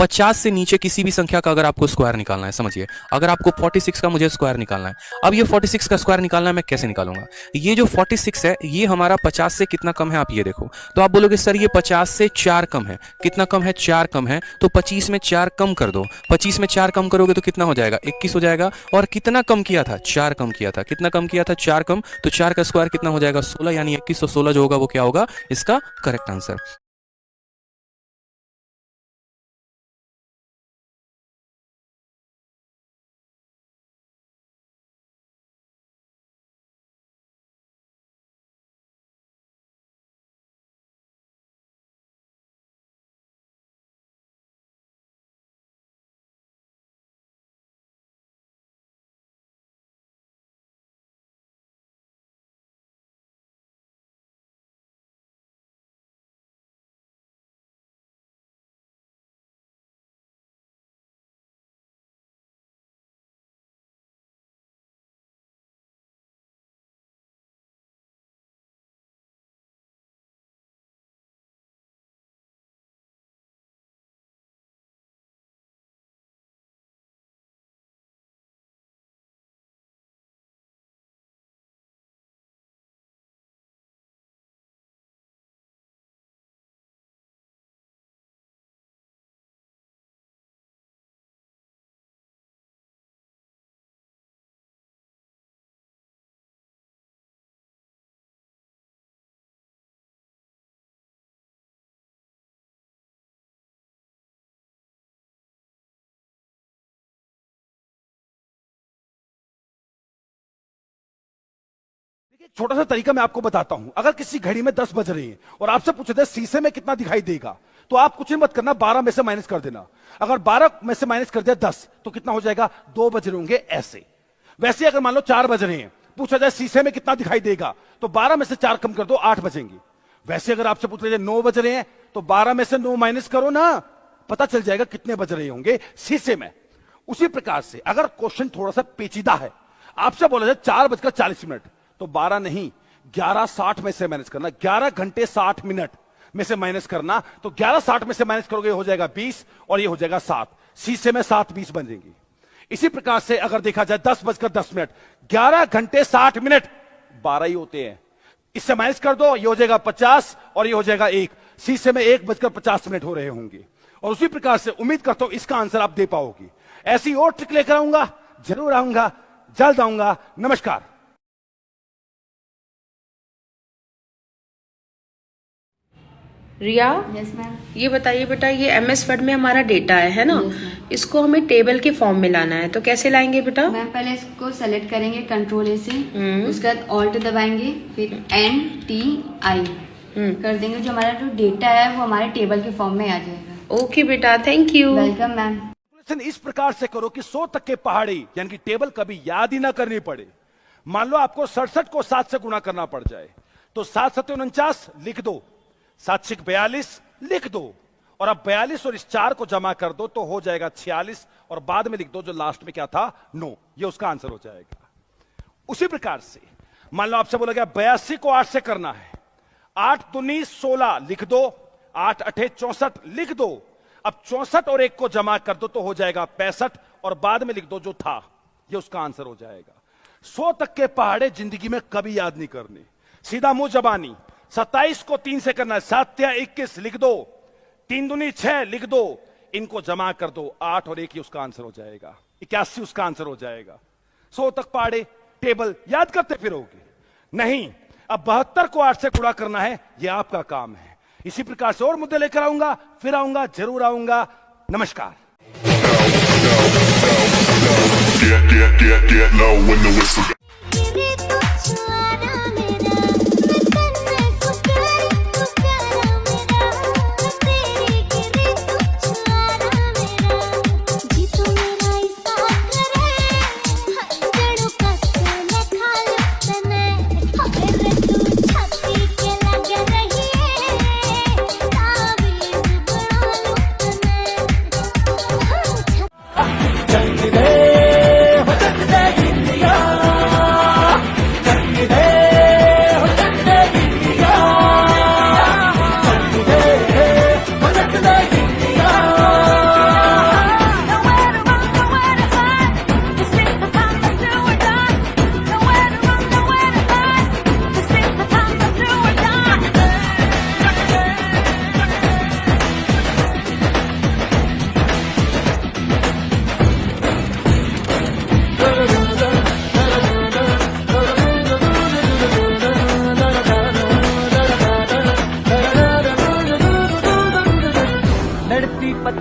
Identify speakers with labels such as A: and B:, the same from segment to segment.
A: 50 से नीचे किसी भी संख्या का अगर आपको स्क्वायर निकालना है, समझिए अगर आपको 46 का मुझे स्क्वायर निकालना है, अब ये 46 का स्क्वायर निकालना है, मैं कैसे निकालूंगा? ये जो 46 है ये हमारा 50 से कितना कम है, आप ये देखो। तो आप बोलोगे सर ये 50 से 4 कम है। कितना कम है? 4 कम है। तो 25 में 4 कम कर दो। 25 में 4 कम करोगे तो कितना हो जाएगा? 21 हो जाएगा। और कितना कम किया था? 4 कम किया था। कितना कम किया था? 4 कम। तो 4 का स्क्वायर कितना हो जाएगा? 16, यानी 2116 जो होगा वो क्या होगा? इसका करेक्ट आंसर।
B: देखिए, एक छोटा सा तरीका मैं आपको बताता हूं। अगर किसी घड़ी में 10 बज रही है और आपसे पूछे थे शीशे में कितना दिखाई देगा, तो आप कुछ नहीं मत करना, 12 में से माइनस कर देना। अगर 12 में से माइनस कर दिया 10, तो कितना हो जाएगा? 2 बज रहे होंगे ऐसे। वैसे अगर मान लो 4 बज रहे हैं, पूछा जाए शीशे में कितना दिखाई देगा, तो 12 में से 4 कम कर दो, 8 बजेंगे। वैसे अगर आपसे पूछ रहे 9 बज रहे हैं, तो 12 में से 9 माइनस करो ना, पता चल जाएगा कितने बज रहे होंगे शीशे में। उसी प्रकार से अगर क्वेश्चन थोड़ा सा पेचीदा है, आपसे बोला जाए 4:40, तो 12 नहीं, 11:60 में से माइनस करना। 11 घंटे 60 मिनट में से माइनस करना, तो 11:60 में से माइनस करोगे हो जाएगा 20 और ये हो जाएगा 7। शीशे में 7:20 बनेंगी। इसी प्रकार से अगर देखा जाए 10:10, 11 घंटे 60 मिनट 12 ही होते हैं। इससे माइनस कर दो, ये हो जाएगा 50 और ये हो जाएगा 1। शीशे में 1:50 हो रहे होंगे। और उसी प्रकार से उम्मीद करता हूं इसका आंसर आप दे पाओगे। ऐसी और ट्रिक लेकर आऊंगा, जरूर आऊंगा, जल्द आऊंगा। नमस्कार।
C: रिया,
D: यस मैम।
C: ये बताइए बेटा, ये MS वर्ड में हमारा डेटा है ना?
D: Yes, ma'am.
C: इसको हमें टेबल के फॉर्म में लाना है, तो कैसे लाएंगे बेटा?
D: मैम पहले इसको सेलेक्ट करेंगे Ctrl+A से, उसके बाद Alt दबाएंगे, फिर NTI कर देंगे। जो हमारा जो डेटा है वो हमारे टेबल के फॉर्म में आ जाएगा।
C: ओके बेटा, थैंक यू।
D: Welcome ma'am.
B: इस प्रकार से करो कि 100 तक के पहाड़ी यानी कि टेबल कभी याद ही ना करनी पड़े। मान लो आपको 67 को 7 से गुणा करना पड़ जाए, तो 7×7 = 49 लिख दो, 7×6 = 42 लिख दो, और अब 42 और इस 4 को जमा कर दो तो हो जाएगा 46, और बाद में लिख दो जो लास्ट में क्या था, 9। ये उसका आंसर हो जाएगा। उसी प्रकार से मान लो आपसे बोला गया 82 को 8 से करना है, 8×2 = 16 लिख दो, 8×8 = 64 लिख दो। अब 64 और 1 को जमा कर दो तो हो जाएगा 65, और बाद में लिख दो जो था, ये उसका आंसर हो जाएगा। 100 तक के पहाड़े जिंदगी में कभी याद नहीं करने, सीधा मुंह जबानी। 27 को 3 से करना है, 7×3 = 21 लिख दो, 3×2 = 6 लिख दो, इनको जमा कर दो, 8 और 1 ही उसका आंसर हो जाएगा। 81 उसका आंसर हो जाएगा। 100 तक पहाड़े टेबल याद करते फिरोगे नहीं। अब 72 को 8 से गुणा करना है, यह आपका काम है। इसी प्रकार से और मुद्दे लेकर आऊंगा, फिर आऊंगा, जरूर आऊंगा। नमस्कार।
E: Get low when the whistle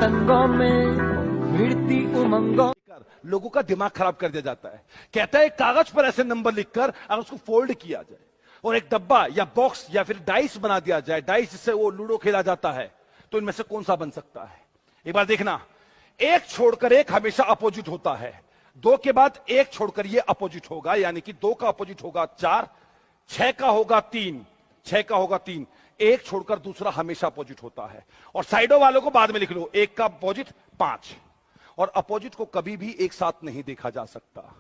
E: पतंगों में भिड़ती उमंगों।
B: लोगों का दिमाग खराब कर दिया जाता है। कहता है कागज पर ऐसे नंबर लिखकर अगर उसको फोल्ड किया जाए और एक डब्बा या बॉक्स या फिर डाइस बना दिया जाए, डाइस जिससे वो लूडो खेला जाता है, तो इनमें से कौन सा बन सकता है? एक बार देखना, एक छोड़कर एक हमेशा अपोजिट होता है, दो के बाद एक छोड़कर ये अपोजिट होगा, यानी कि दो का अपोजिट होगा 4, 6 का होगा 3, 6 का होगा 3, एक छोड़कर दूसरा हमेशा अपोजिट होता है। और साइडों वालों को बाद में लिख लो, एक का अपोजिट 5, और अपोजिट को कभी भी एक साथ नहीं देखा जा सकता।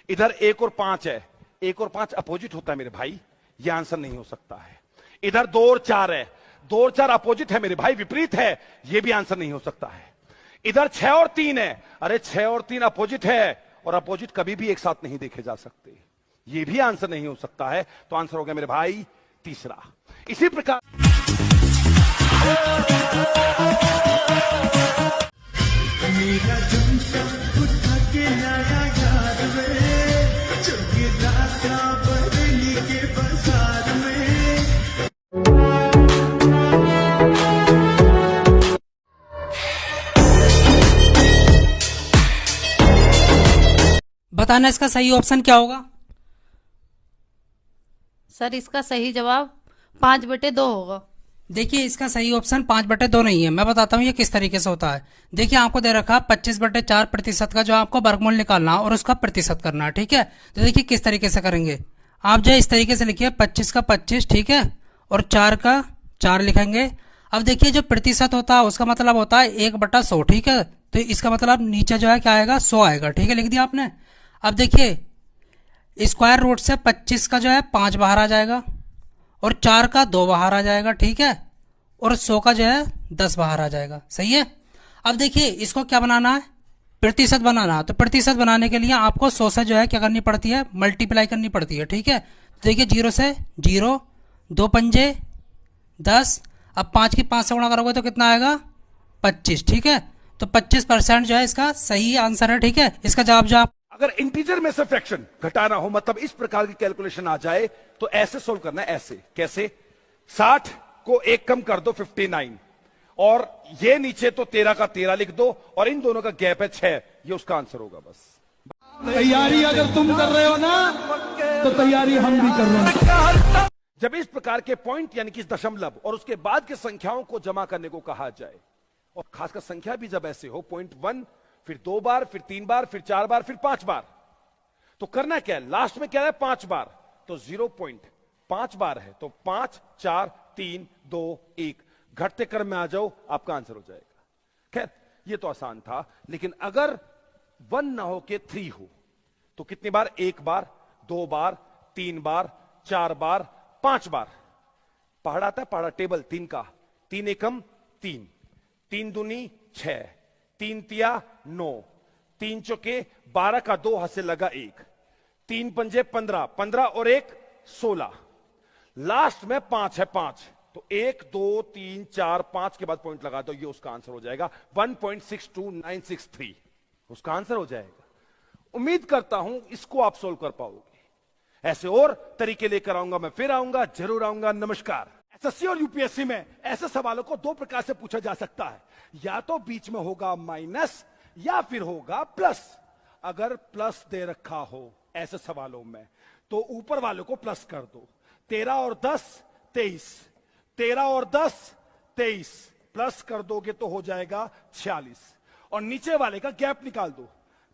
B: इधर 1 और 5 है, 1 और 5 अपोजिट होता है मेरे भाई, यह आंसर नहीं हो सकता है। इधर 2 और 4 है, 2 और 4 अपोजिट है मेरे भाई, विपरीत है, यह भी आंसर नहीं हो सकता है। इधर 6 और 3 है, अरे 6 और 3 अपोजिट है, और अपोजिट कभी भी एक साथ नहीं देखे जा सकते, यह भी आंसर नहीं हो सकता है। तो आंसर हो गया मेरे भाई तीसरा। इसी प्रकार
F: मेरा झुमका उठा के लाया याद में, चुपके रास्ता बदली के बाजार में।
G: बताना इसका सही ऑप्शन क्या होगा?
H: सर इसका सही जवाब 5/2 होगा।
G: देखिए इसका सही ऑप्शन 5/2 नहीं है। मैं बताता हूँ ये किस तरीके से होता है। देखिए आपको दे रखा 25/4% का जो आपको वर्गमूल निकालना है और उसका प्रतिशत करना है, ठीक है। तो देखिए किस तरीके से करेंगे। आप जो है इस तरीके से लिखिए 25 का 25, ठीक है, और 4 का 4 लिखेंगे। अब देखिए जो प्रतिशत होता है उसका मतलब होता है 1/100, ठीक है। तो इसका मतलब नीचे जो है क्या आएगा, 100 आएगा, ठीक है, लिख दिया आपने। अब देखिए स्क्वायर रूट से 25 का जो है 5 बाहर आ जाएगा और 4 का 2 बाहर आ जाएगा, ठीक है, और 100 का जो है 10 बाहर आ जाएगा, सही है। अब देखिए इसको क्या बनाना है, प्रतिशत बनाना है। तो प्रतिशत बनाने के लिए आपको 100 से जो है क्या करनी पड़ती है, मल्टीप्लाई करनी पड़ती है, ठीक है। तो देखिए 0 से 0, 2 पंजे 10, अब 5 की 5 से गुणा करोगे तो कितना आएगा, 25, ठीक है। तो 25% जो है इसका सही आंसर है, ठीक है। इसका जवाब जो आप
B: अगर इंटीजर में से फ्रैक्शन घटाना हो, मतलब इस प्रकार की कैलकुलेशन आ जाए, तो ऐसे सोल्व करना है। ऐसे कैसे, 60 को 1 कम कर दो 59, और ये नीचे तो 13 का 13 लिख दो, और इन दोनों का गैप है 6, ये उसका आंसर होगा। बस
F: तैयारी अगर तुम कर रहे हो ना, तो तैयारी हम भी कर रहे हैं।
B: जब इस प्रकार के पॉइंट यानी कि दशमलव और उसके बाद के संख्याओं को जमा करने को कहा जाए, और खासकर संख्या भी जब ऐसे हो, पॉइंट 1 फिर 2 बार, फिर 3 बार, फिर 4 बार, फिर 5 बार, तो करना क्या है, लास्ट में क्या है 5 बार, तो 0.5 बार है, तो 5 4 3 2 1, घटते क्रम में आ जाओ, आपका आंसर हो जाएगा। खैर ये तो आसान था, लेकिन अगर 1 ना हो के 3 हो, तो कितनी बार, 1 बार, 2 बार, 3 बार, 4 बार, 5 बार। पहाड़ आता है, पहाड़ा टेबल 3 का, 3 एकम 3, 3 दूनी 6, 3 तिया 9, 3 चौके 12 का 2 हाथ से लगा 1, 3 पंजे 15, 15 और 1 16, लास्ट में 5 है 5, तो 1 2 3 4 5 के बाद पॉइंट लगा दो, ये उसका आंसर हो जाएगा 1.62963, उसका आंसर हो जाएगा। उम्मीद करता हूं इसको आप सोल्व कर पाओगे। ऐसे और तरीके लेकर आऊंगा, मैं फिर आऊंगा, जरूर आऊंगा। नमस्कार। एसएससी और यूपीएससी में ऐसे सवालों को 2 प्रकार से पूछा जा सकता है, या तो बीच में होगा माइनस या फिर होगा प्लस। अगर प्लस दे रखा हो ऐसे सवालों में, तो ऊपर वालों को प्लस कर दो, 13 और 10 23, 13 और 10 23, प्लस कर दोगे तो हो जाएगा 46, और नीचे वाले का गैप निकाल दो,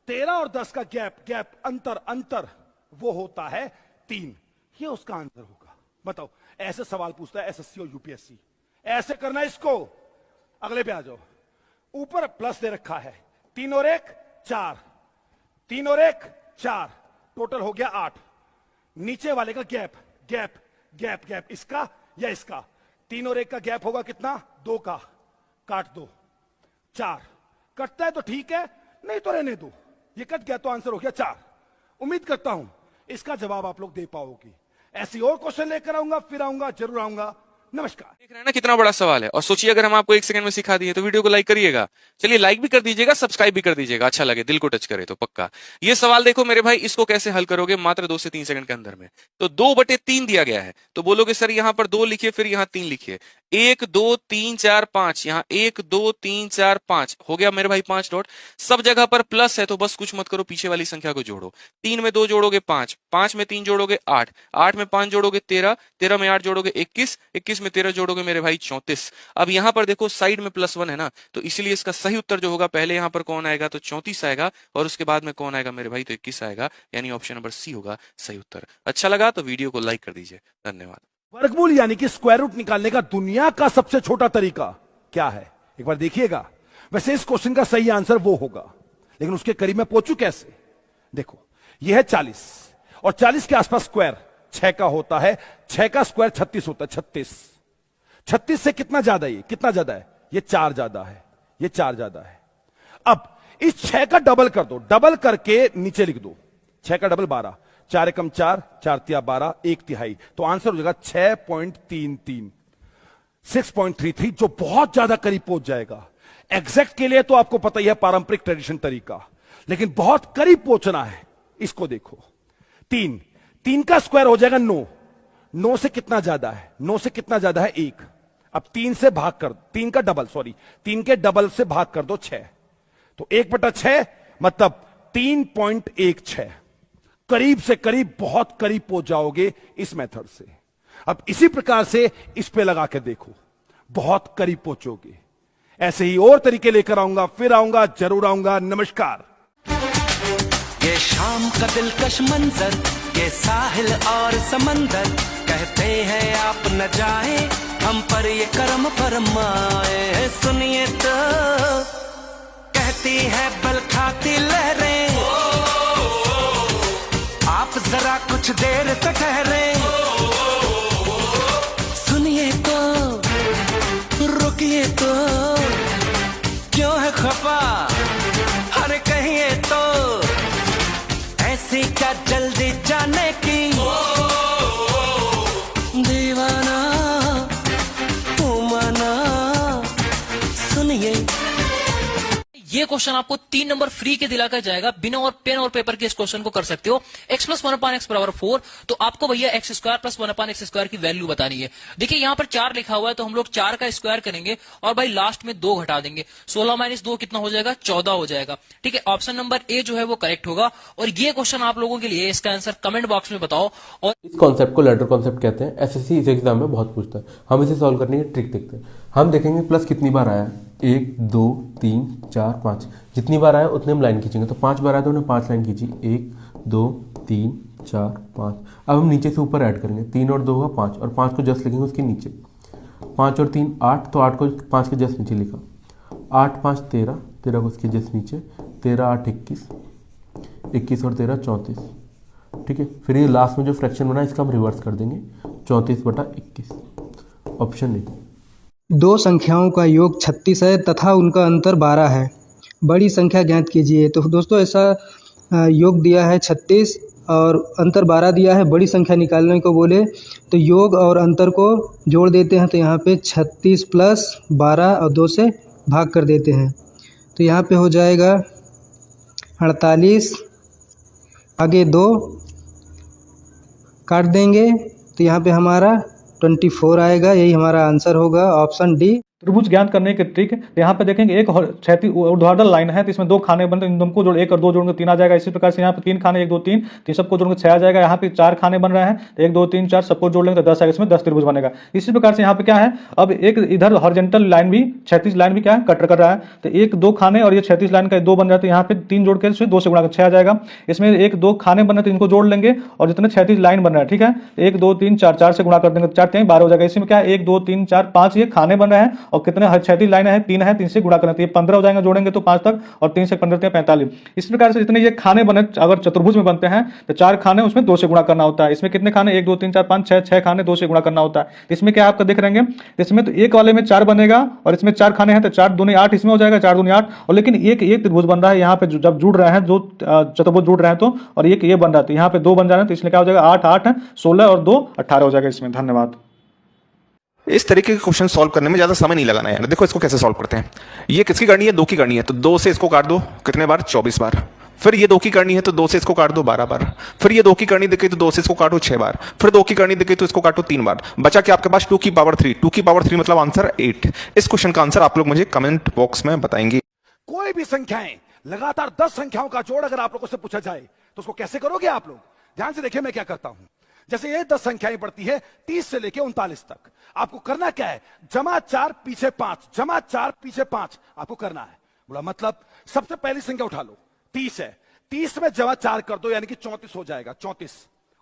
B: 13 और 10 का गैप अंतर वो होता है 3, ये उसका आंसर होगा। बताओ, ऐसे सवाल पूछता है एसएससी और यूपीएससी, ऐसे करना इसको। अगले पे आ जाओ, ऊपर प्लस दे रखा है, 3 और 1 4, 3 और 1 4, टोटल हो गया 8, नीचे वाले का गैप इसका या इसका, 3 और 1 का गैप होगा कितना, 2 का, काट दो, 4, कटता है तो ठीक है, नहीं तो रहने दो, ये कट गया तो आंसर हो गया 4। उम्मीद करता हूं इसका जवाब आप लोग दे पाओगे। ऐसी और क्वेश्चन लेकर आऊंगा, फिर आऊंगा, जरूर आऊंगा। नमस्कार।
A: देख रहे हैं ना कितना बड़ा सवाल है, और सोचिए अगर हम आपको 1 सेकंड में सिखा दिए तो वीडियो को लाइक करिएगा। चलिए लाइक भी कर दीजिएगा, सब्सक्राइब भी कर दीजिएगा, अच्छा लगे, दिल को टच करे तो पक्का। ये सवाल देखो मेरे भाई, इसको कैसे हल करोगे मात्र 2 से 3 सेकंड के अंदर में। तो 2/3 दिया गया है, तो बोलोगे सर यहां पर 2 लिखिए, फिर यहां 3 लिखिए। 1 2 3 4 5, यहाँ 1 2 3 4 5 हो गया मेरे भाई 5 डॉट। सब जगह पर प्लस है तो बस कुछ मत करो, पीछे वाली संख्या को जोड़ो। 3 में 2 जोड़ोगे 5, 5 में 3 जोड़ोगे 8, 8 में 5 जोड़ोगे 13, 13 में 8 जोड़ोगे 21, 21 में 13 जोड़ोगे मेरे भाई 34। अब यहाँ पर देखो साइड में +1 है ना, तो इसलिए इसका सही उत्तर जो होगा पहले यहाँ पर कौन आएगा तो 34 आएगा, और उसके बाद में कौन आएगा मेरे भाई तो 21 आएगा, यानी ऑप्शन नंबर सी होगा सही उत्तर। अच्छा लगा तो वीडियो को लाइक कर दीजिए, धन्यवाद।
B: वर्गमूल यानी कि स्क्वायर रूट निकालने का दुनिया का सबसे छोटा तरीका क्या है, एक बार देखिएगा। वैसे इस क्वेश्चन का सही आंसर वो होगा, लेकिन उसके करीब मैं पहुंचू कैसे। देखो यह है 40 और 40 के आसपास स्क्वायर 6 का होता है, 6 का स्क्वायर 36 होता है, 36। 36 से कितना ज्यादा है, कितना ज्यादा है, ये 4 ज्यादा है, ये 4 ज्यादा है। अब इस 6 का डबल कर दो, डबल करके नीचे लिख दो, 6 का डबल 12, 4 एकम 4, 4 तिया 12, 1 तिहाई, तो आंसर हो जाएगा 6.33, 6.33, जो बहुत ज्यादा करीब पहुंच जाएगा। एग्जैक्ट के लिए तो आपको पता ही है पारंपरिक ट्रेडिशन तरीका, लेकिन बहुत करीब पहुंचना है। इसको देखो, 3 का स्क्वायर हो जाएगा 9, 9 से कितना ज्यादा है, 9 से कितना ज्यादा है 1। अब 3 से भाग कर, 3 का डबल, सॉरी 3 के डबल से भाग कर दो 6, तो 1/6 मतलब 3.16। करीब से करीब, बहुत करीब पहुंच जाओगे इस मेथड से। अब इसी प्रकार से इस पे लगा के देखो, बहुत करीब पहुंचोगे। ऐसे ही और तरीके लेकर आऊंगा, फिर आऊंगा, जरूर आऊंगा। नमस्कार।
E: ये शाम का दिलकश मंजर, ये साहिल और समंदर, कहते हैं आप न जाए, हम पर ये करम फरमाए। सुनिए तो कहती है बल खाती लहरें, आप जरा कुछ देर तक ठहरे। सुनिए तो रुकिए तो, क्यों है खफा, अरे कहिए तो, ऐसी क्या जल्दी जाने की, दीवाना तू माना। सुनिए
I: ये क्वेश्चन आपको 3 नंबर फ्री के दिलाकर जाएगा, बिना और पेन और पेपर के इस क्वेश्चन को कर सकते हो। x + 1/x = 4, तो आपको भैया x² + 1/x² की वैल्यू बतानी है। देखिए यहाँ पर 4 लिखा हुआ है, तो हम लोग 4 का स्क्वायर करेंगे और भाई लास्ट में 2 घटा देंगे, 16 - 2 कितना हो जाएगा, 14 हो जाएगा। ठीक है, ऑप्शन नंबर ए जो है वो करेक्ट होगा। और ये क्वेश्चन आप लोगों के लिए, इसका आंसर कमेंट बॉक्स में बताओ। और
J: इस कॉन्सेप्ट को लैडर कॉन्सेप्ट कहते हैं, एसएससी इस एग्जाम में बहुत पूछता है। हम इसे सॉल्व करने की ट्रिक देखते हैं। हम देखेंगे प्लस कितनी बार आया, 1 2 3 4 5, जितनी बार आया उतने हम लाइन खींचेंगे। तो 5 बार आया तो हमने 5 लाइन खींची, 1 2 3 4 5। अब हम नीचे से ऊपर ऐड करेंगे, 3 और 2 हुआ 5, और 5 को जस्ट लिखेंगे उसके नीचे। 5 और 3 8, तो 8 को 5 के जस्ट नीचे लिखा, 8 5 13, 13 को उसके जस्ट नीचे, 13 8 21, 21 और 13 34। ठीक है, फिर ये लास्ट में जो फ्रैक्शन बना इसका हम रिवर्स कर देंगे, 34/21, ऑप्शन ए।
K: दो संख्याओं का योग 36 है तथा उनका अंतर 12 है। बड़ी संख्या ज्ञात कीजिए। तो दोस्तों ऐसा योग दिया है 36 और अंतर 12 दिया है। बड़ी संख्या निकालने को बोले तो योग और अंतर को जोड़ देते हैं, तो यहाँ पे 36 + 12 और 2 से भाग कर देते हैं, तो यहाँ पे हो जाएगा 48, आगे 2 काट देंगे तो यहाँ पे हमारा 24 आएगा। यही हमारा आंसर होगा, ऑप्शन डी।
L: त्रिभुज ज्ञात करने की ट्रिक, तो यहाँ पे देखेंगे एक क्षैतिज ऊर्ध्वाधर लाइन है, तो इसमें 2 खाने बनते हैं, इन दोनों को जोड़ 1 और 2 जोड़ेंगे 3 आ जाएगा। इसी प्रकार से यहाँ पे 3 खाने 1 2 3, तो सबको जोड़ेंगे 6 आ जाएगा। यहाँ पे 4 खाने बन रहे हैं, तो 1 2 3 4 सबको जोड़ लेंगे तो 10 आएगा, इसमें 10 त्रिभुज बनेगा। इसी प्रकार से यहाँ पे क्या है, अब एक इधर हॉरिजॉन्टल लाइन भी, क्षैतिज लाइन भी क्या है, कट कर रहा है, तो 1 2 खाने और ये क्षैतिज लाइन का 2 बन रहा है, तो यहाँ पे 3 जोड़ के 2 से गुणा कर 6 आ जाएगा। इसमें 1 2 खाने बन रहे तो इनको जोड़ लेंगे, और जितने क्षैतिज लाइन बन रहा है, ठीक है, 1 2 3 4, 4 से गुणा कर देंगे तो 4 3 12 हो जाएगा। इसमें क्या है, 1 2 3 4 5 ये खाने बन रहे हैं, और कितने क्षैतिज लाइन है, 3 है, 3 से गुणा करना, तो ये 15 हो जाएंगे, जोड़ेंगे तो 5 तक, और 3 से 15 45। इस प्रकार से जितने ये खाने बने, अगर चतुर्भुज में बनते हैं तो 4 खाने उसमें 2 से गुणा करना होता है। इसमें कितने खाने, 1 2 3 4 5 6, 6 खाने 2 से गुणा करना होता है। इसमें क्या आपका देख रहेंगे, इसमें तो एक वाले में 4 बनेगा, और इसमें 4 खाने हैं तो 4 दूनी 8 इसमें हो जाएगा, 4 दूनी 8, और लेकिन एक त्रिभुज बन रहा है यहाँ पे, जब जुड़ रहे हैं, जो चतुर्भुज जुड़ रहे हैं तो, और एक ये बन रहा है, तो यहाँ पे 2 बन जा रहे हैं, तो इसलिए क्या हो जाएगा, 8 8 16 और 2 18 हो जाएगा इसमें। धन्यवाद।
M: इस तरीके के क्वेश्चन सॉल्व करने में ज़्यादा समय नहीं लगाना है। देखो इसको कैसे सॉल्व करते हैं। ये किसकी करनी है, 2 की करनी है, तो 2 से इसको काट दो, कितने बार, 24 बार। फिर ये 2 की करनी है तो 2 से इसको काट दो 12 बार, फिर ये 2 की करनी दिख गई तो 2 से इसको काटो 6 बार, फिर 2 की करनी दिख गई तो इसको काटो 3 बार। बचा क्या आपके पास 2 की पावर 3। 2 की पावर 3 मतलब आंसर 8। इस क्वेश्चन का आंसर आप लोग मुझे कमेंट बॉक्स में बताएंगे।
B: कोई भी संख्याएं लगातार 10 संख्याओं का जोड़ अगर आप लोगों से पूछा जाए तो उसको कैसे करोगे आप लोग? ध्यान से देखिए मैं क्या करता हूं। जैसे ये 10 संख्याएं बढ़ती है 30 से लेके 39 तक, आपको करना क्या है? जमा 4 पीछे 5, जमा 4 पीछे 5 आपको करना है। बोला मतलब सबसे पहली संख्या उठा लो, 30 है, 30 में जमा 4 कर दो यानी कि 34 हो जाएगा, 34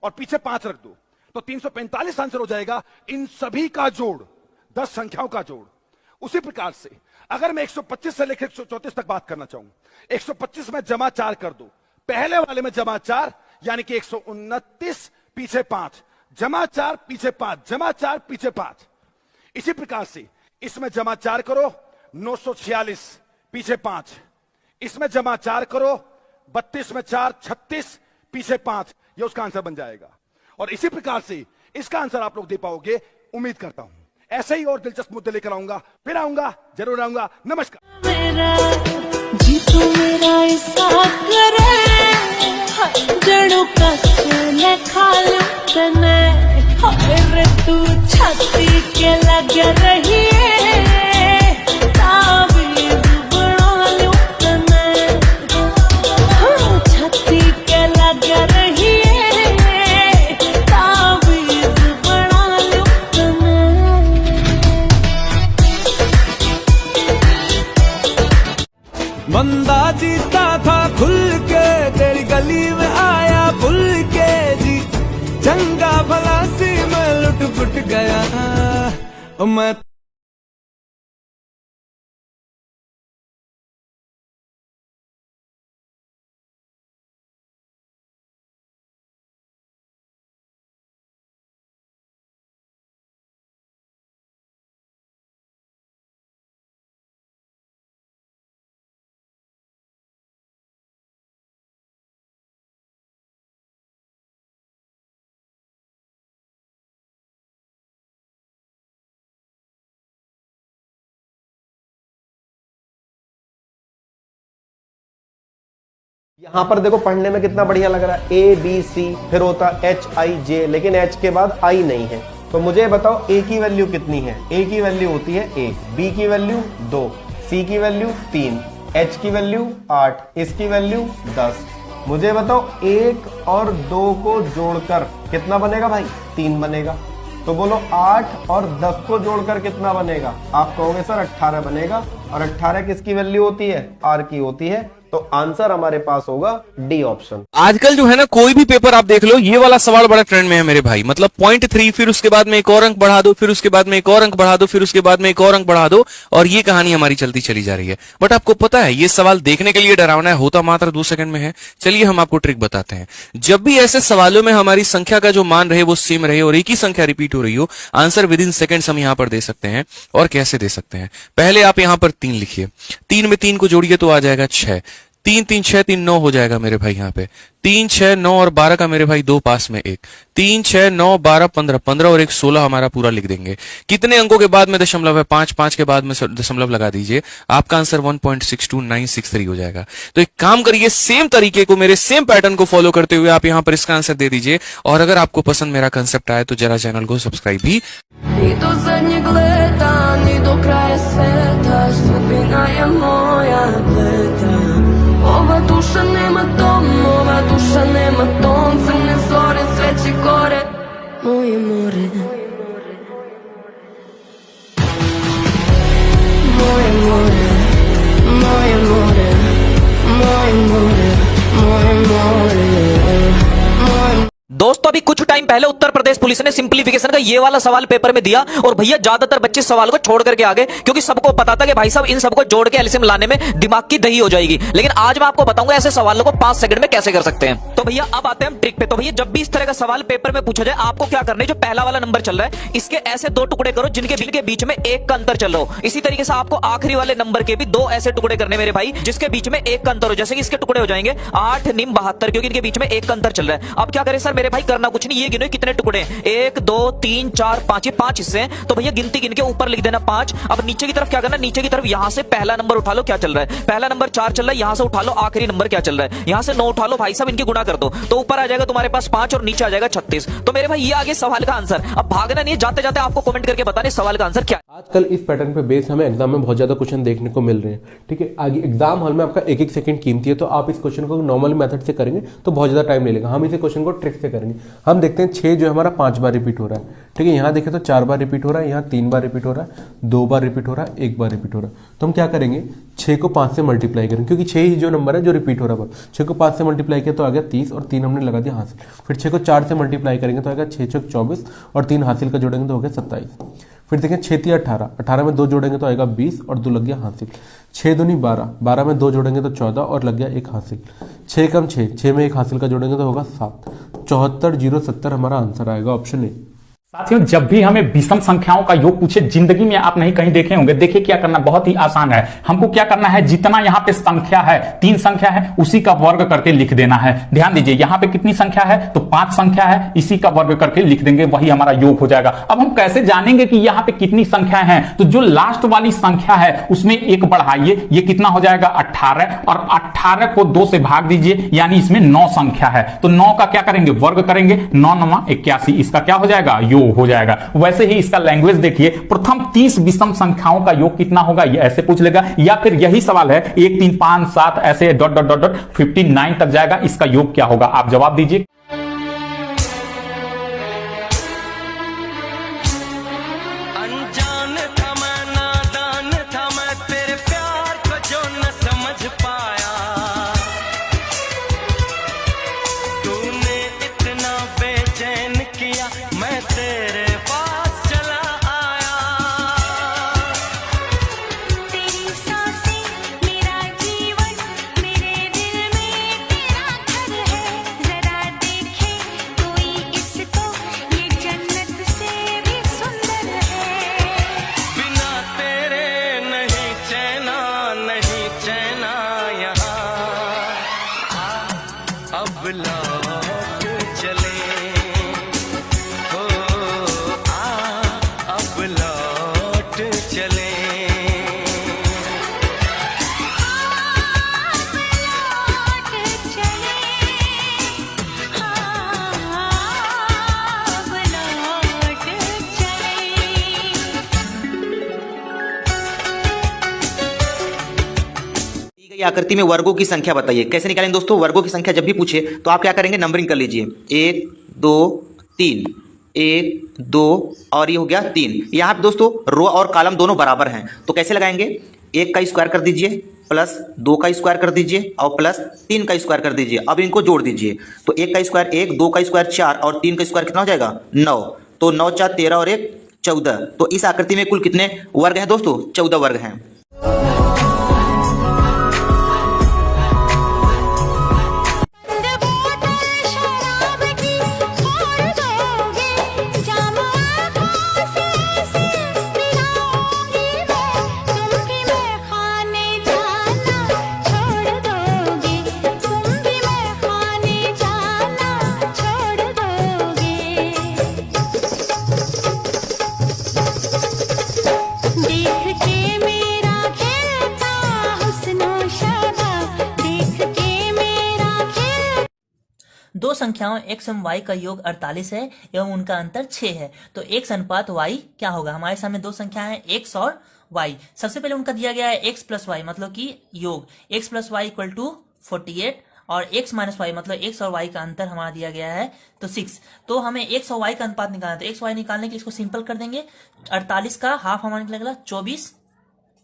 B: और पीछे 5 रख दो तो 345 आंसर हो जाएगा। इन सभी का जोड़, 10 संख्याओं का जोड़। उसी प्रकार से अगर मैं 125 से लेकर 134 तक बात करना चाहूं, 125 में जमा 4 कर दो, पहले वाले में जमा 4 यानी कि 129 पीछे 5, जमा 4 पीछे 5, जमा 4 पीछे 5। इसी प्रकार से इसमें जमा 4 करो 946 पीछे 5, इसमें जमा 4 करो 32 में 4 36 पीछे 5, ये उसका आंसर बन जाएगा। और इसी प्रकार से इसका आंसर आप लोग दे पाओगे उम्मीद करता हूं। ऐसे ही और दिलचस्प मुद्दे लेकर आऊंगा, फिर आऊंगा, जरूर आऊंगा। नमस्कार।
N: जी तू मेरा ऐसा करे जड़ों का चले खालू तने रे तू छाती के लग रही है ताबीज बना लूं तने छाती के लग रही है ताबीज बना लूं तने।
E: बंदा जीता था खुल के तेरी गली में आया भूल के जी, चंगा भला सी मैं लुट पुट गया मैं।
O: यहाँ पर देखो पढ़ने में कितना बढ़िया लग रहा है, ABC फिर होता HIJ, लेकिन H के बाद I नहीं है। तो मुझे बताओ A की वैल्यू कितनी है? A की वैल्यू होती है 1, B की वैल्यू 2, C की वैल्यू 3, H की वैल्यू 8, इसकी वैल्यू 10। मुझे बताओ 1 और 2 को जोड़कर कितना बनेगा भाई? 3 बनेगा। तो बोलो 8 और 10 को जोड़कर कितना बनेगा? आप कहोगे सर 18 बनेगा। और 18 किसकी वैल्यू होती है? R की होती है। तो आंसर हमारे पास होगा डी ऑप्शन।
A: आजकल जो है ना कोई भी पेपर आप देख लो, ये वाला सवाल बड़ा ट्रेंड में है मेरे भाई। मतलब 0.3 फिर उसके बाद में एक और अंक बढ़ा दो, फिर उसके बाद में एक और अंक बढ़ा दो, फिर उसके बाद में एक और अंक बढ़ा दो, और ये कहानी हमारी चलती चली जा रही है। बट आपको पता है ये सवाल देखने के लिए डरावना है, होता मात्र 2 सेकंड में है। चलिए हम आपको ट्रिक बताते हैं। जब भी ऐसे सवालों में हमारी संख्या का जो मान रहे वो सेम रहे और एक ही संख्या रिपीट हो रही हो, आंसर विद इन सेकंड्स हम यहां पर दे सकते हैं। और कैसे दे सकते हैं? पहले आप यहां पर 3 लिखिए, 3 में 3 को जोड़िए तो आ जाएगा 6, 3 3 6 3 9 हो जाएगा मेरे भाई। यहाँ पे 3 6 9 और 12 का मेरे भाई 2 पास में 1, 3 6 9 12 15, 15 और 1 16 हमारा पूरा लिख देंगे। कितने अंकों के बाद में दशमलव है? 5, 5 के बाद में दशमलव लगा दीजिए, आपका आंसर 1.62963 हो जाएगा। तो एक काम करिए, सेम तरीके को, मेरे सेम पैटर्न को फॉलो करते हुए आप यहाँ पर इसका आंसर दे दीजिए। और अगर आपको पसंद मेरा कंसेप्ट आए तो जरा चैनल को सब्सक्राइब भी।
N: I do zadnjeg leta, ni do kraja sveta, sudbina je moja pleta. Ova duša nema dom, ova duša nema dom, crne zore, sveće gore, moje more. Moje more, moje more, moje more, moje more, moje.
P: दोस्तों अभी कुछ time पहले Uttar Pradesh police ने simplification का ये वाला सवाल paper में दिया और भैया ज्यादातर बच्चे सवाल को छोड़ करके आ गए, क्योंकि सबको पता था कि भाई साहब इन सबको जोड़ के एलसीएम लाने में दिमाग की दही हो जाएगी। लेकिन आज मैं आपको बताऊंगा ऐसे सवालों को 5 सेकंड में कैसे कर सकते हैं। तो भैया अब आते हैं हम ट्रिक पे। तो भैया जब भी इस तरह का सवाल पेपर में पूछा जाए, आपको क्या करना है, जो पहला वाला नंबर चल रहा है इसके ऐसे दो टुकड़े करो जिनके बीच में एक का अंतर चल रहा हो। इसी तरीके से आपको आखिरी वाले नंबर के भी दो ऐसे टुकड़े करने मेरे भाई जिसके बीच में एक का अंतर हो। जैसे कि इसके टुकड़े हो जाएंगे 8 निम 72, क्योंकि इनके बीच में एक का अंतर चल रहा है। अब क्या करें सर मेरे भाई, करना कुछ नहीं, ये गिनो कितने टुकड़े हैं, 1 2 3 4 5, ये 5 हिस्से हैं। तो भैया गिनती गिन के ऊपर लिख देना 5। अब नीचे की तरफ क्या करना, नीचे की तरफ यहां से पहला नंबर उठा लो, क्या चल रहा है, पहला नंबर 4 चल रहा है, यहां से उठा लो आखिरी नंबर क्या चल रहा है, यहां से 9 उठा लो भाई साहब, इनकी गुणा कर दो तो ऊपर आ जाएगा तुम्हारे पास 5 और नीचे आ जाएगा 36। तो मेरे भाई ये आगे सवाल का आंसर। अब भागना नहीं है, जाते जाते आपको कमेंट करके बताने सवाल का आंसर क्या है।
J: आजकल इस पैटर्न पे बेस हमें एग्जाम में बहुत ज्यादा क्वेश्चन देखने को मिल रहे हैं, ठीक है। आगे एग्जाम हॉल में आपका एक एक सेकंड कीमती है, तो आप इस क्वेश्चन को नॉर्मल मेथड से करेंगे तो बहुत ज्यादा टाइम ले लेगा। हम इसे क्वेश्चन को ट्रिक से करेंगे। हम देखते हैं 6 जो हमारा 5 बार रिपीट हो रहा है, ठीक है। यहाँ देखें तो 4 बार रिपीट हो रहा है, यहाँ 3 बार रिपीट हो रहा है, 2 बार रिपीट हो रहा है, 1 बार रिपीट हो रहा है। तो हम क्या करेंगे, 6 को 5 से मल्टीप्लाई करेंगे, क्योंकि 6 ही जो नंबर है जो रिपीट हो रहा है। 6 को 5 से मल्टीप्लाई किया तो आ गया 30 और 3 हमने लगा दिया हासिल। फिर 6 को 4 से मल्टीप्लाई करेंगे तो आएगा 6 चौक 24 और 3 हासिल का जोड़ेंगे तो हो गया 27। फिर देखें 6 3 18, 18 में 2 जोड़ेंगे तो आएगा 20 और 2 लग गया हासिल। 6 दूनी 12, 12 में 2 जोड़ेंगे तो 14 और लग गया 1 हासिल। 6 कम 6, 6 में 1 हासिल का जोड़ेंगे तो होगा 7। 74 070 हमारा आंसर आएगा, ऑप्शन ए।
Q: साथियों जब भी हमें विषम संख्याओं का योग पूछे, जिंदगी में आप नहीं कहीं देखे होंगे, देखिए क्या करना बहुत ही आसान है। हमको क्या करना है, जितना यहाँ पे संख्या है, 3 संख्या है, उसी का वर्ग करके लिख देना है। ध्यान दीजिए यहाँ पे कितनी संख्या है, तो 5 संख्या है, इसी का वर्ग करके लिख देंगे, वही हमारा योग हो जाएगा। अब हम कैसे जानेंगे कि यहाँ पे कितनी संख्या है, तो जो लास्ट वाली संख्या है उसमें 1 बढ़ाइए, ये कितना हो जाएगा 18, और 18 को 2 से भाग दीजिए, यानी इसमें 9 संख्या है। तो 9 का क्या करेंगे, वर्ग करेंगे, 9 9 81, इसका क्या हो जाएगा, योग हो जाएगा। वैसे ही इसका लैंग्वेज देखिए, प्रथम 30 विषम संख्याओं का योग कितना होगा, ये ऐसे पूछ लेगा, या फिर यही सवाल है 1 3 5 7 ऐसे ... 59 तक जाएगा, इसका योग क्या होगा, आप जवाब दीजिए।
E: अनजान था मैं, नादान था मैं, तेरे प्यार को जो न समझ पाया, तूने इतना बेचैन किया, मैं तेरे पास चला आया। तेरी सांसें मेरा जीवन, मेरे दिल में तेरा घर है, जरा देखे कोई इसको, ये जन्नत से भी सुंदर है। बिना तेरे नहीं चैना, नहीं चैना यहाँ, अब लौट चले, हो अब लौट चले।
R: दी गई आकृति में वर्गों की संख्या बताइए। कैसे निकालेंगे दोस्तों, वर्गों की संख्या जब भी पूछे तो आप क्या करेंगे, नंबरिंग कर लीजिए, 1 2 3, 1 2 और ये हो गया 3। यहाँ पे दोस्तों रो और कॉलम दोनों बराबर हैं, तो कैसे लगाएंगे, 1 का स्क्वायर कर दीजिए, प्लस 2 का स्क्वायर कर दीजिए और प्लस 3 का स्क्वायर कर दीजिए। अब इनको जोड़ दीजिए, तो 1 का स्क्वायर 1, 2 का स्क्वायर 4 और 3 का स्क्वायर कितना हो जाएगा 9। तो 9 4 13 और 1 14। तो इस आकृति में कुल कितने वर्ग हैं दोस्तों, 14 वर्ग हैं।
S: दो संख्याओं x एवं y का योग 48 है एवं उनका अंतर 6 है, तो x अनुपात y क्या होगा। हमारे सामने दो संख्याएं हैं x और y। सबसे पहले उनका दिया गया है x प्लस वाई, मतलब कि योग x plus y equal to 48, और x माइनस वाई मतलब x और y का अंतर हमारा दिया गया है तो 6। तो हमें x और y का अनुपात निकालना है, तो x y निकालने के लिए इसको सिंपल कर देंगे। 48 का हाफ हमारा निकलेगा 24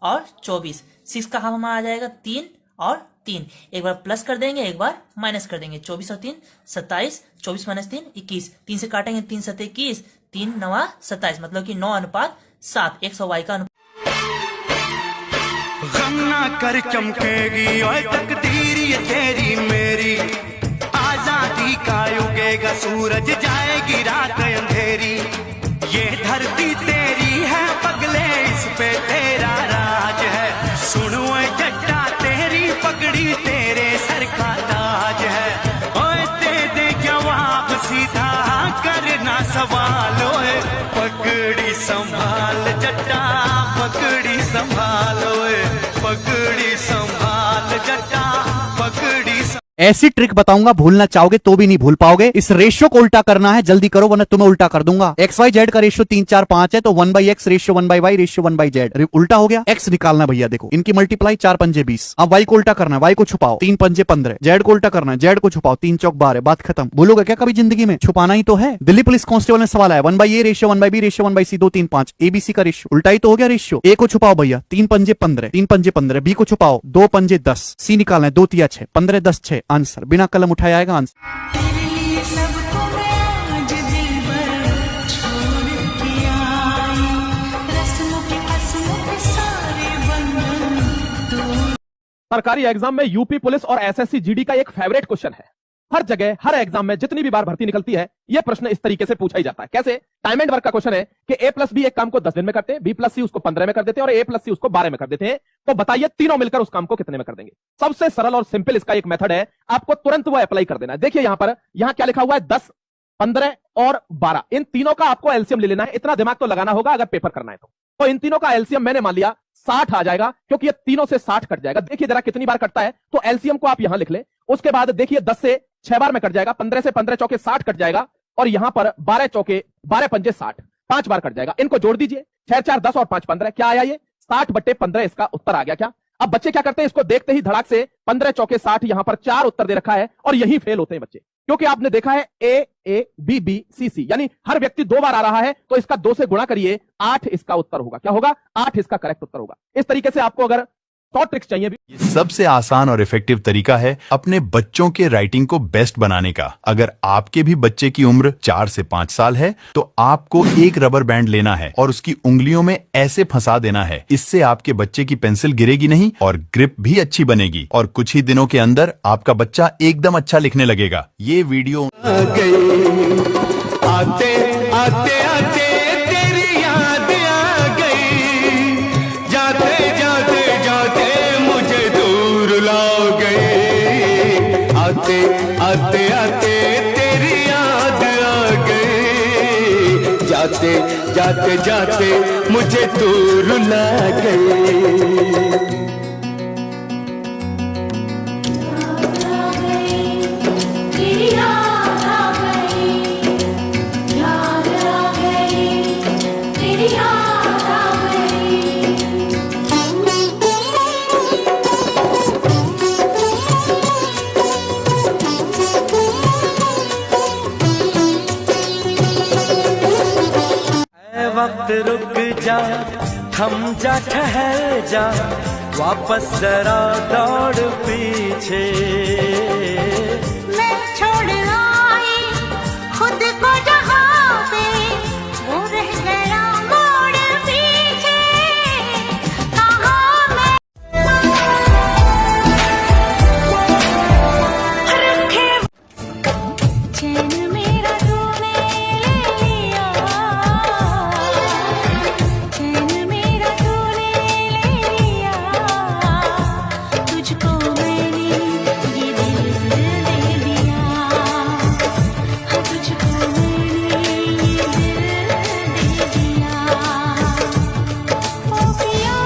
S: और 24, 6 का हाफ हमारा आ जाएगा 3 और 3। एक बार प्लस कर देंगे, एक बार माइनस कर देंगे, 24 और 3 27, 24 माइनस 3 21, 3 से काटेंगे 3 7 21, 3 9 27, मतलब कि 9 अनुपात 7 x और y का अनुपात।
E: गम ना कर चमकेगी ओए तकदीर ये तेरी मेरी, आजादी का उगेगा सूरज, जाएगी रात अंधेरी। ये धरती तेरी है पगले, इस पे तेरा राज है। सुनो जट्टा तेरी पगड़ी तेरे सर का ताज है। ओए दे दे जवाब सीधा, करना सवाल। ओए पगड़ी संभाल जट्टा, पगड़ी संभाल। ओए पगड़ी संभाल जट्टा, पगड़ी।
T: ऐसी ट्रिक बताऊंगा भूलना चाहोगे तो भी नहीं भूल पाओगे। इस रेशियो को उल्टा करना है, जल्दी करो वरना तुम्हें उल्टा कर दूंगा। एक्स वाई जेड का रेशियो 3 4 5 है, तो 1/x ratio 1/y ratio 1/z। उल्टा हो गया। एक्स निकालना भैया, देखो इनकी मल्टीप्लाई 4 पंजे 20। अब वाई को उल्टा करना है, वाई को छुपाओ 3 पंजे 15। जेड को उल्टा करना है, जेड को छुपाओ 3 चौक 12। बात खत्म। भूलोगे क्या कभी जिंदगी में? छुपाना ही तो है। दिल्ली पुलिस कांस्टेबल ने सवाल आया 1/a ratio 1/b ratio 1/c 2 3 5। ABC का रेशियो उल्टा ही तो हो गया रेशियो। ए को छुपाओ भैया 3 पंजे 15, 3 पंजे 15। बी को छुपाओ 2 पंजे 10। सी निकालना है 2 3 6, 15 10 6। आंसर बिना कलम उठाया आएगा आंसर।
U: सरकारी एग्जाम में यूपी पुलिस और एसएससी जीडी का एक फेवरेट क्वेश्चन है। हर जगह हर एग्जाम में जितनी भी बार भर्ती निकलती है यह प्रश्न इस तरीके से पूछा ही जाता है। कैसे? टाइम एंड वर्क का क्वेश्चन है कि A + B एक काम को 10 दिन में करते हैं, B + C उसको 15 में कर देते हैं और A + C उसको 12 में कर देते हैं। तो बताइए तीनों मिलकर उस काम को कितने में कर देंगे? सबसे सरल और सिंपल इसका एक मेथड है, आपको तुरंत वो अप्लाई कर देना है। देखिए यहां क्या लिखा हुआ है 10 15 और 12। इन तीनों का आपको एलसीएम ले लेना है। इतना दिमाग तो लगाना होगा अगर पेपर करना है तो इन तीनों का एलसीएम मैंने मान लिया 60 आ जाएगा, क्योंकि ये तीनों से 60 कट जाएगा। देखिए जरा कितनी बार कटता है, तो एलसीएम को आप यहां लिख ले। उसके बाद देखिए 10 से 6 बार में कट जाएगा, 15 से 15 चौके 60 कट जाएगा और यहां पर 12 चौके 12 पंजे 60, 5 बार कट जाएगा। इनको जोड़ दीजिए 6 4 10 और 5 15। क्या आया? ये 60/15 इसका उत्तर आ गया। क्या अब बच्चे क्या करते हैं? इसको देखते ही धड़ाक से 15 चौके 60, यहां पर 4 उत्तर दे रखा है और यही फेल होते हैं बच्चे, क्योंकि आपने देखा है A A B B C C, यानी हर व्यक्ति 2 बार आ रहा है तो इसका 2 से गुणा करिए, 8 इसका उत्तर होगा। क्या होगा? 8 इसका करेक्ट उत्तर होगा। इस तरीके से आपको अगर शॉर्ट ट्रिक्स चाहिए भी।
V: सबसे आसान और इफेक्टिव तरीका है अपने बच्चों के राइटिंग को बेस्ट बनाने का। अगर आपके भी बच्चे की उम्र 4 से 5 साल है तो आपको एक रबर बैंड लेना है और उसकी उंगलियों में ऐसे फंसा देना है। इससे आपके बच्चे की पेंसिल गिरेगी नहीं और ग्रिप भी अच्छी बनेगी और कुछ ही दिनों के अंदर आपका बच्चा एकदम अच्छा लिखने लगेगा। ये वीडियो
E: आते आते आते तेरी याद आ गई, जाते जाते जाते मुझे दूर ला गई। आते आते आते तेरी याद आ गई, जाते जाते जाते मुझे दूर ला गई। वक्त रुक जा, थम जा, ठहर जा, वापस जरा दौड़ पीछे।
W: मैं छोड़ आई खुद को जहाँ पे, वो रह गया मोड़ पीछे। कहाँ मैं रखे चैन मेरा तूने ले लिया, चैन मेरा तूने ले लिया। तुझको मैंने ये दिल दे दिया, तुझको मैंने ये दिल दे दिया। ओ पिया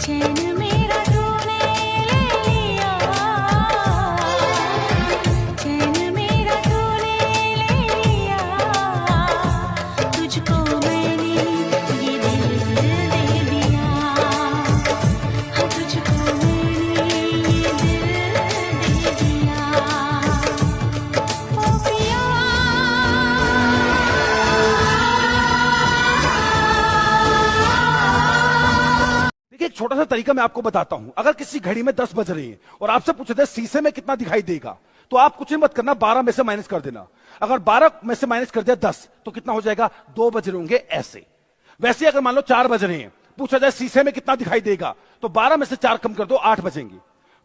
W: चैन मेरा तूने ले लिया, चैन मेरा तूने ले लिया। तुझको मैंने ये दिल दे दिया, तुझको मैंने ये दिल दे दिया। ओ पिया
B: देखिए एक छोटा सा तरीका मैं आपको बताता हूं। अगर किसी घड़ी में 10 बज रही है और आपसे पूछे थे शीशे में कितना दिखाई देगा, तो आप कुछ नहीं मत करना, 12 में से माइनस कर देना। अगर 12 में से माइनस कर दिया 10 तो कितना हो जाएगा? 2 बज रहे होंगे ऐसे। वैसे अगर मान लो 4 बज रहे हैं पूछा जाए शीशे में कितना दिखाई देगा, तो 12 में से 4 कम कर दो, 8 बचेंगे।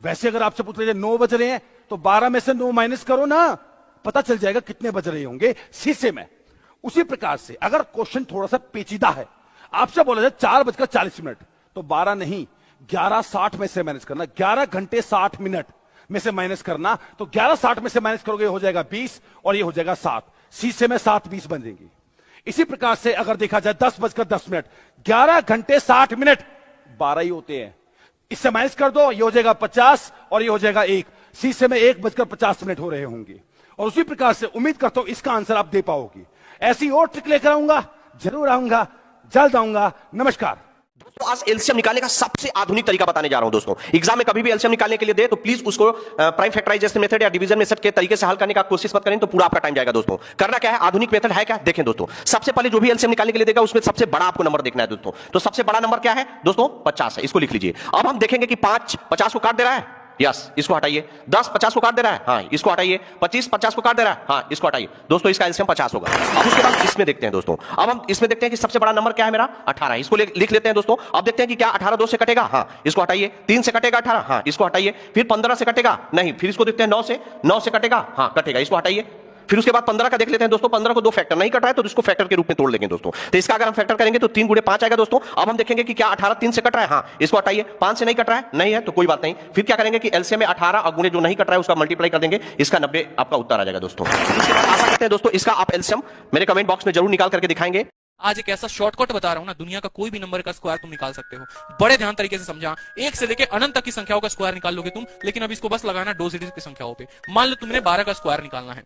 B: वैसे अगर आपसे पूछ लीजिए 9 बज रहे हैं, तो 12 में से 9 माइनस करो ना, पता चल जाएगा कितने बज रहे होंगे शीशे में। उसी प्रकार से अगर क्वेश्चन थोड़ा सा पेचीदा है, आपसे बोला जाए 4:40, तो 12 नहीं 11:60 में से माइनस करना, 11 घंटे 60 मिनट में से माइनस करना, तो 11:60 में से माइनस करोगे हो जाएगा 20 और ये हो जाएगा 7, शीशे में 7 20 बनेंगे। इसी प्रकार से अगर देखा जाए 10:10, 11 घंटे 60 मिनट 12 ही होते हैं, इससे माइनस कर दो, ये हो जाएगा 50 और ये हो जाएगा 1, शीशे में 1:50 हो रहे होंगे। और उसी प्रकार से उम्मीद करता हूं इसका आंसर आप दे पाओगे। ऐसी और ट्रिक लेकर आऊंगा, जरूर आऊंगा, जल्द आऊंगा। नमस्कार।
C: तो आज एलसीएम निकालने का सबसे आधुनिक तरीका बताने जा रहा हूं दोस्तों। एग्जाम में कभी भी एलसीएम निकालने के लिए दे तो प्लीज उसको प्राइम फैक्टराइजेशन मेथड या डिवीजन मेथड के तरीके से हल करने का कोशिश मत करें, तो पूरा आपका टाइम जाएगा दोस्तों। करना क्या है, आधुनिक मेथड है क्या, देखें दोस्तों। सबसे पहले जो भी एलसीएम निकालने के लिए देगा उसमें सबसे बड़ा आपको नंबर देखना है दोस्तों। तो सबसे बड़ा नंबर क्या है दोस्तों, 50 है, इसको लिख लीजिए। अब हम देखेंगे कि 5 50 को काट दे रहा है, यस, इसको हटाइए। 10 50 को काट दे रहा है, हाँ, इसको हटाइए। 25 50 को काट दे रहा है, हाँ, इसको हटाइए। दोस्तों इसका एलसीएम 50 होगा। अब उसके बाद इसमें देखते हैं दोस्तों, अब हम इसमें देखते हैं कि सबसे बड़ा नंबर क्या है मेरा, 18 है, इसको लिख लेते हैं दोस्तों। अब देखते हैं कि क्या 18 2 से कटेगा, हाँ, इसको हटाइए। 3 से कटेगा 18, हाँ, इसको हटाइए। फिर 15 से कटेगा, नहीं, फिर इसको देखते हैं 9 से कटेगा, हाँ, कटेगा, इसको हटाइए। फिर उसके बाद 15 का देख लेते हैं दोस्तों। 15 को 2 फैक्टर नहीं कट रहा है तो इसको फैक्टर के रूप में तोड़ लेंगे दोस्तों। तो इसका अगर हम फैक्टर करेंगे तो 3 × 5 आएगा दोस्तों। अब हम देखेंगे कि क्या 18 3 से कट रहा है, हाँ, इसको हटाइए। 5 से नहीं कट रहा है, नहीं है, तो कोई बात नहीं। फिर क्या करेंगे कि एलसीएम में 18 और गुणे जो नहीं कट रहा है उसका मल्टीप्लाई कर देंगे, इसका 90 आपका उत्तर आ जाएगा दोस्तों। इसके बाद आशा करते हैं दोस्तों इसका आप एलसीएम मेरे कमेंट बॉक्स में जरूर निकाल करके दिखाएंगे।
A: आज एक ऐसा शॉर्टकट बता रहा हूं ना, दुनिया का कोई भी नंबर का स्क्वायर तुम निकाल सकते हो। बड़े ध्यान तरीके से समझा, 1 से लेकर अनंत तक की संख्याओं का स्क्वायर निकाल लोगे तुम, लेकिन अब इसको बस लगाना 2 डिजिट की संख्याओं पे। मान लो तुमने 12 का स्क्वायर निकालना है,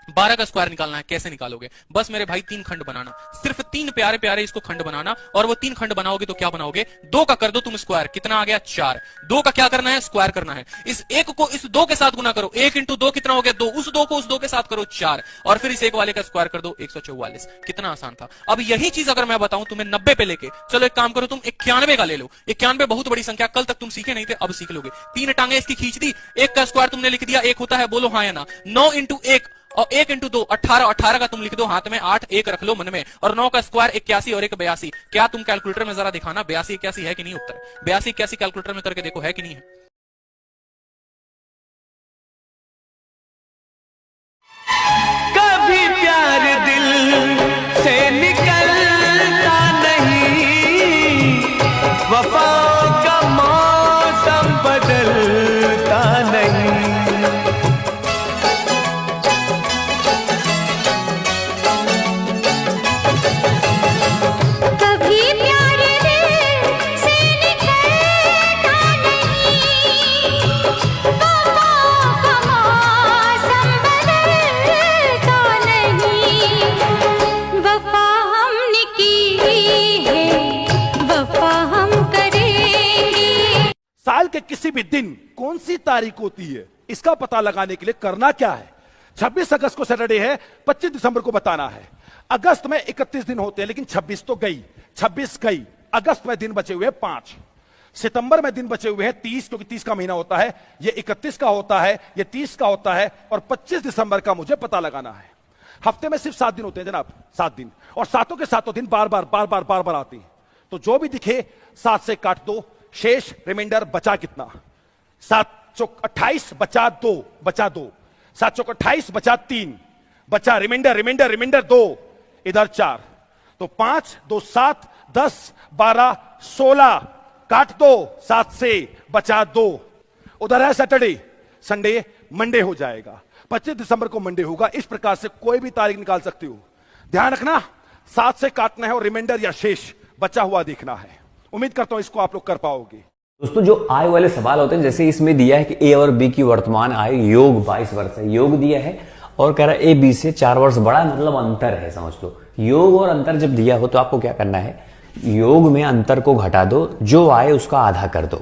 A: 12 का स्क्वायर निकालना है, कैसे निकालोगे, बस मेरे भाई 3 खंड बनाना, सिर्फ 3 प्यारे प्यारे इसको खंड बनाना, और वो 3 खंड बनाओगे तो क्या बनाओगे, 2 का कर दो तुम स्क्वायर, कितना आ गया 4, 2 का क्या करना है, स्क्वायर करना है। इस 1 को इस 2 के साथ गुना करो, 1 × 2 कितना हो गया 2, उस 2 को उस 2 के साथ करो 4, और फिर इस 1 वाले का स्क्वायर कर दो 144। कितना आसान था। अब यही चीज अगर मैं बताऊं तुम्हें 90 पे लेके, चलो एक काम करो तुम 91 का ले लो। 91 बहुत बड़ी संख्या, कल तक तुम सीखे नहीं थे, अब सीख लोगे। 3 टांगे इसकी खींच दी, 1 का स्क्वायर तुमने लिख दिया, 1 होता है, बोलो हाँ या ना। 9 × 1 और 1 × 2 18, 18 का तुम लिख दो हाथ में, 8 1 रख लो मन में, और 9 का स्क्वायर 81 और 1 82। क्या तुम कैलकुलेटर में जरा दिखाना 82 81 है कि नहीं उत्तर, 82 81 कैलकुलेटर में करके देखो है कि नहीं है।
E: कभी प्यार दिल से निकलता नहीं, वफाओं का मौसम बदलता नहीं।
W: कभी प्यार दिल से निकलता नहीं, वफाओं का मौसम बदलता नहीं। वफा हमने की है, वफा हम करेंगे।
B: साल के किसी भी दिन कौन सी तारीख होती है, इसका पता लगाने के लिए करना क्या है। 26 अगस्त को सैटरडे है, 25 दिसंबर को बताना है। अगस्त में 31 दिन होते हैं, लेकिन 26 तो गई, 26 गई। अगस्त में दिन बचे हुए हैं 5, सितंबर में दिन बचे हुए हैं 30, क्योंकि 30 का महीना होता है, ये 31 का होता है, ये 30 का होता है, और 25 दिसंबर का मुझे पता लगाना है। हफ्ते में सिर्फ 7 दिन होते हैं जनाब, 7 दिन, और सातों के सातों दिन बार बार आते हैं। तो जो भी दिखे 7 से काट दो, शेष रिमाइंडर बचा कितना, 7 चौक 28 बचा 2, बचा 2, 7 चौक 28 बचा 3, बचा रिमाइंडर 2, इधर 4, तो 5 2 7 10 12 16, काट दो 7 से बचा 2, उधर है सैटरडे, संडे मंडे हो जाएगा, 25 दिसंबर को मंडे होगा। इस प्रकार से कोई भी तारीख निकाल सकते हो। ध्यान रखना 7 से काटना है और रिमाइंडर या शेष बचा हुआ देखना है। उम्मीद करता हूं इसको आप लोग कर पाओगे।
D: दोस्तों जो आय वाले सवाल होते हैं, जैसे इसमें दिया है कि ए और बी की वर्तमान आय योग 22 वर्ष है, योग दिया है और कह रहा है ए बी से 4 वर्ष बड़ा है, मतलब अंतर है, समझ लो। योग और अंतर जब दिया हो तो आपको क्या करना है, योग में अंतर को घटा दो, जो आए उसका आधा कर दो।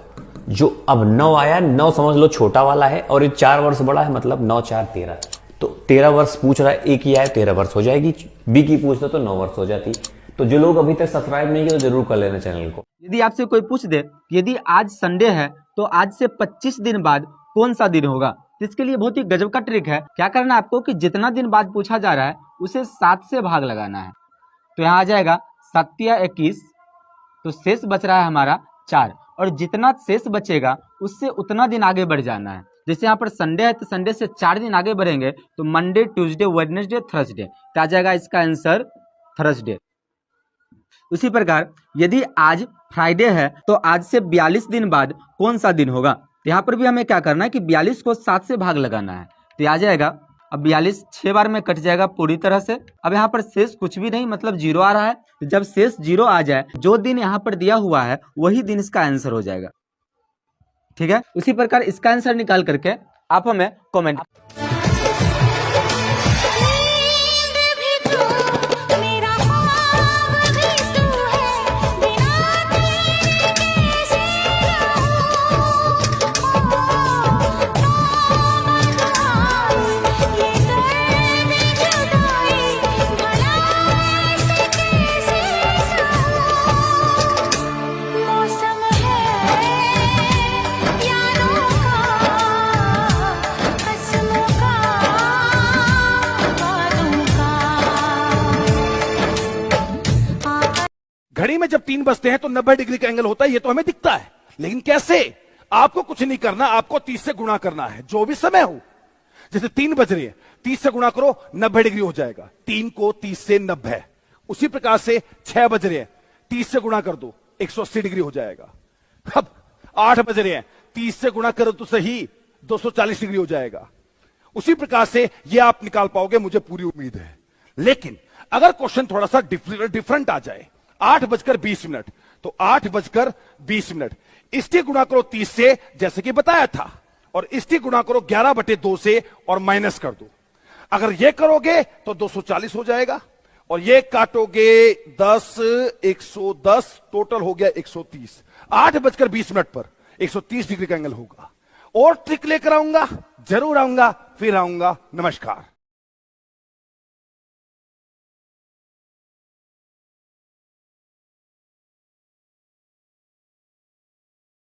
D: जो अब 9 आया, 9 समझ लो छोटा वाला है, और ये 4 वर्ष बड़ा है, मतलब 9 4 13, तो 13 वर्ष पूछ रहा है। ए की आय 13 वर्ष हो जाएगी, बी की पूछता तो 9 वर्ष हो जाती। तो जो लोग अभी तक सब्सक्राइब नहीं किए तो जरूर कर लेना चैनल को।
K: यदि आपसे कोई पूछ दे यदि आज संडे है तो आज से 25 दिन बाद कौन सा दिन होगा, इसके लिए बहुत ही गजब का ट्रिक है। क्या करना है आपको कि जितना दिन बाद पूछा जा रहा है उसे 7 से भाग लगाना है। तो यहाँ आ जाएगा 7 या 21,
F: तो शेष बच रहा है हमारा 4, और जितना शेष बचेगा उससे उतना दिन आगे बढ़ जाना है। जैसे यहाँ पर संडे है तो संडे से 4 दिन आगे बढ़ेंगे तो मंडे, ट्यूसडे, वेडनेसडे, थर्सडे, तो आ जाएगा इसका आंसर थर्सडे। उसी प्रकार यदि आज फ्राइडे है तो आज से 42 दिन बाद कौन सा दिन होगा, तो यहाँ पर भी हमें क्या करना है कि 42 को 7 से भाग लगाना है, तो आ जाएगा अब 42 6 बार में कट जाएगा पूरी तरह से। अब यहाँ पर शेष कुछ भी नहीं, मतलब 0 आ रहा है, तो जब शेष 0 आ जाए जो दिन यहाँ पर दिया हुआ है वही दिन इसका आंसर हो जाएगा। ठीक है, उसी प्रकार इसका आंसर निकाल करके आप हमें कमेंट
B: घड़ी में जब 3 बजते हैं तो 90 डिग्री का एंगल होता है, ये तो हमें दिखता है, लेकिन कैसे? आपको कुछ नहीं करना, आपको 30 से गुणा करना है, जो भी समय हो। जैसे 3 बज रही है, 30 से गुणा करो 90 डिग्री हो जाएगा, 3 को 30 से 90। उसी प्रकार से 6 बज रहे हैं, 30 से गुणा कर दो 180 डिग्री हो जाएगा। अब 8 बज रहे हैं, 30 से गुणा करो तो सही 240 डिग्री हो जाएगा। उसी प्रकार से ये आप निकाल पाओगे, मुझे पूरी उम्मीद है। लेकिन अगर क्वेश्चन थोड़ा सा डिफरेंट आ जाए, 8:20, तो 8:20 इसकी गुणा करो 30 से जैसे कि बताया था, और इसकी गुणा करो 11/2 से और माइनस कर दो। अगर ये करोगे तो 240 हो जाएगा, और ये काटोगे 10, 110, टोटल हो गया 130। 8:20 पर 130 डिग्री का एंगल होगा। और ट्रिक लेकर आऊंगा, जरूर आऊंगा, फिर आऊंगा। नमस्कार।